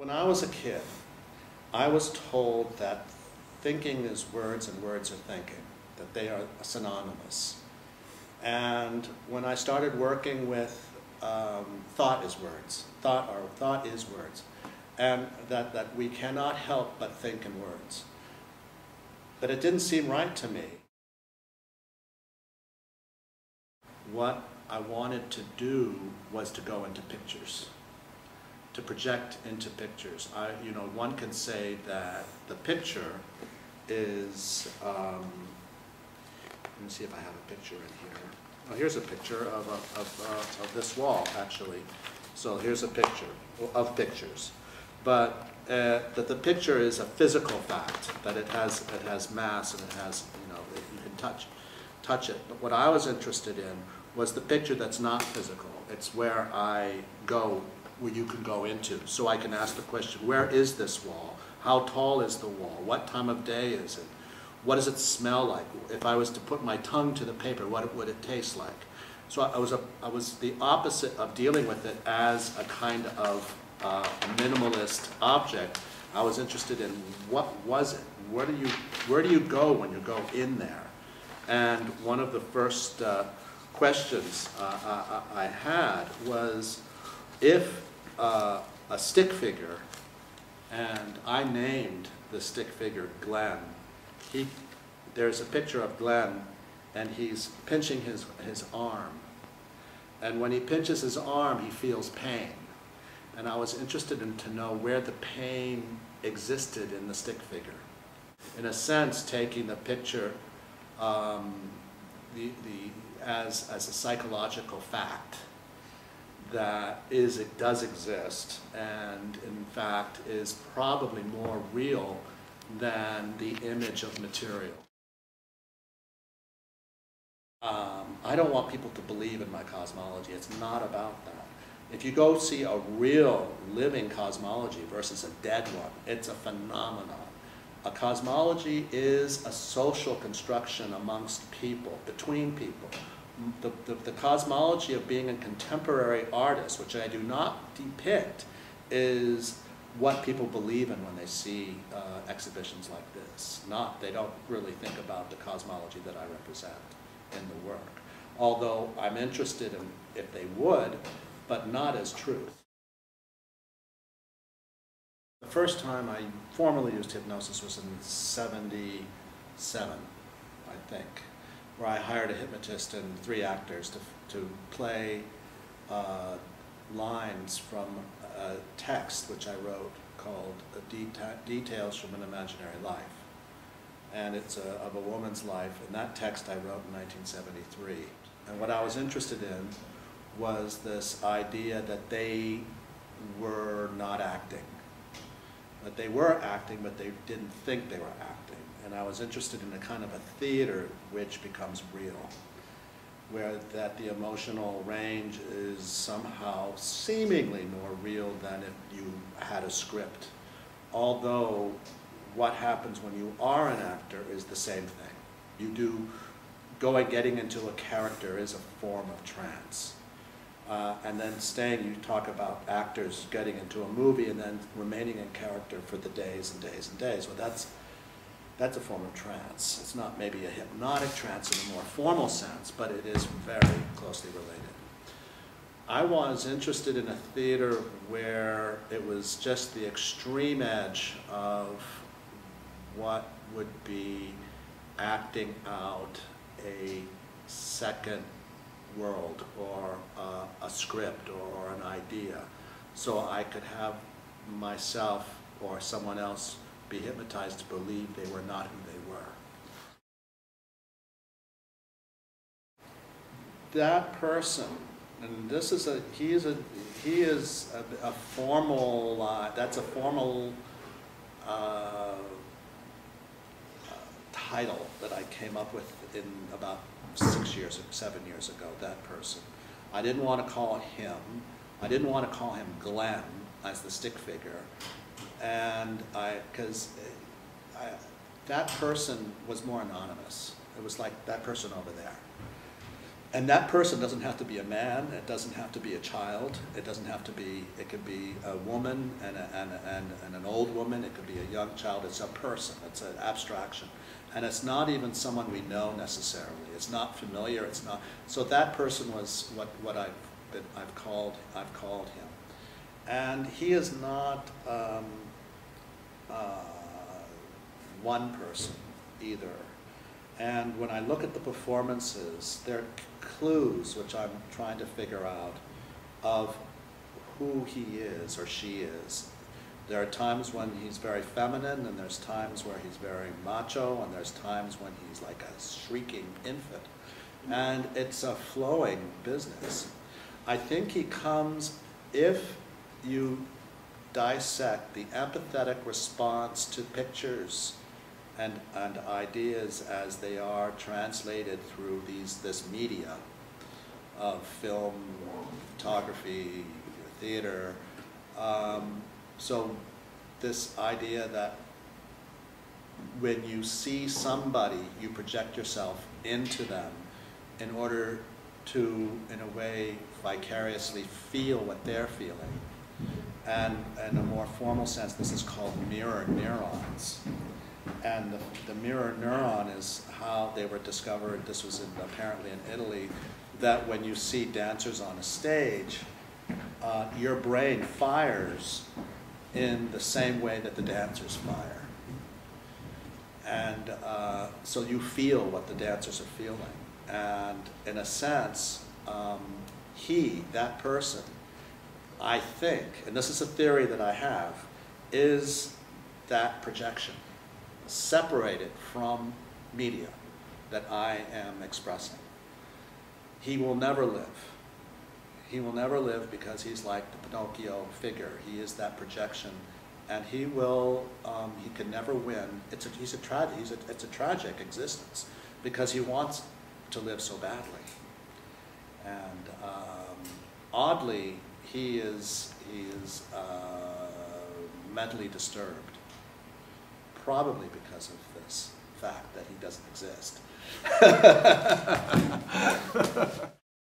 When I was a kid, I was told that thinking is words and words are thinking, that they are synonymous. And when I started working with thought is words, thought is words, and that we cannot help but think in words. But it didn't seem right to me. What I wanted to do was to go into pictures, to project into pictures. One can say that the picture is, let me see if I have a picture in here. Oh, here's a picture of this wall, actually. So here's a picture of pictures. But that the picture is a physical fact, that it has mass and it has, you can touch it. But what I was interested in was the picture that's not physical. It's where I go, where you can go into. So I can ask the question, where is this wall? How tall is the wall? What time of day is it? What does it smell like? If I was to put my tongue to the paper, what would it taste like? So I was the opposite of dealing with it as a kind of minimalist object. I was interested in what was it? Where do you go when you go in there? And one of the first questions I had was, if a stick figure, and I named the stick figure Glenn. There's a picture of Glenn, and he's pinching his arm. And when he pinches his arm, he feels pain. And I was interested to know where the pain existed in the stick figure. In a sense, taking the picture as a psychological fact that it does exist, and in fact is probably more real than the image of material. I don't want people to believe in my cosmology. It's not about that. If you go see a real living cosmology versus a dead one, it's a phenomenon. A cosmology is a social construction amongst people, between people. The cosmology of being a contemporary artist, which I do not depict, is what people believe in when they see exhibitions like this. They don't really think about the cosmology that I represent in the work. Although I'm interested in if they would, but not as truth. The first time I formally used hypnosis was in '77, I think, where I hired a hypnotist and 3 actors to play lines from a text which I wrote called Details from an Imaginary Life. And it's of a woman's life, and that text I wrote in 1973. And what I was interested in was this idea that they were not acting. That they were acting, but they didn't think they were acting. And I was interested in a kind of a theater which becomes real, where that the emotional range is somehow seemingly more real than if you had a script. Although what happens when you are an actor is the same thing. Getting into a character is a form of trance. And then you talk about actors getting into a movie and then remaining in character for the days and days and days. Well, that's a form of trance. It's not maybe a hypnotic trance in a more formal sense, but it is very closely related. I was interested in a theater where it was just the extreme edge of what would be acting out a second world or a script or an idea. So I could have myself or someone else be hypnotized to believe they were not who they were. That person, and this is he is a formal, that's a formal title that I came up with in about 7 years ago, that person. I didn't want to call him, I didn't want to call him Glenn as the stick figure, and because that person was more anonymous. It was like that person over there. And that person doesn't have to be a man, it doesn't have to be a child, it doesn't have to be, it could be a woman and an old woman, it could be a young child, it's a person, it's an abstraction. And it's not even someone we know necessarily, it's not familiar, it's not, so that person was what I've called him. And he is not one person either. And when I look at the performances, there are clues which I'm trying to figure out of who he is or she is. There are times when he's very feminine, and there's times where he's very macho, and there's times when he's like a shrieking infant. And it's a flowing business. I think he comes, if you dissect the empathetic response to pictures and ideas as they are translated through this media of film, photography, theater. So this idea that when you see somebody, you project yourself into them in order to, in a way, vicariously feel what they're feeling. And in a more formal sense, this is called mirror neurons. And the mirror neuron is how they were discovered, this was apparently in Italy, that when you see dancers on a stage, your brain fires in the same way that the dancers fire. And so you feel what the dancers are feeling. And in a sense, that person, I think, and this is a theory that I have, is that projection, separated from media that I am expressing. He will never live. He will never live because he's like the Pinocchio figure. He is that projection, and he will. He can never win. It's a tragic existence because he wants to live so badly, and oddly, he is mentally disturbed. Probably because of this fact that he doesn't exist.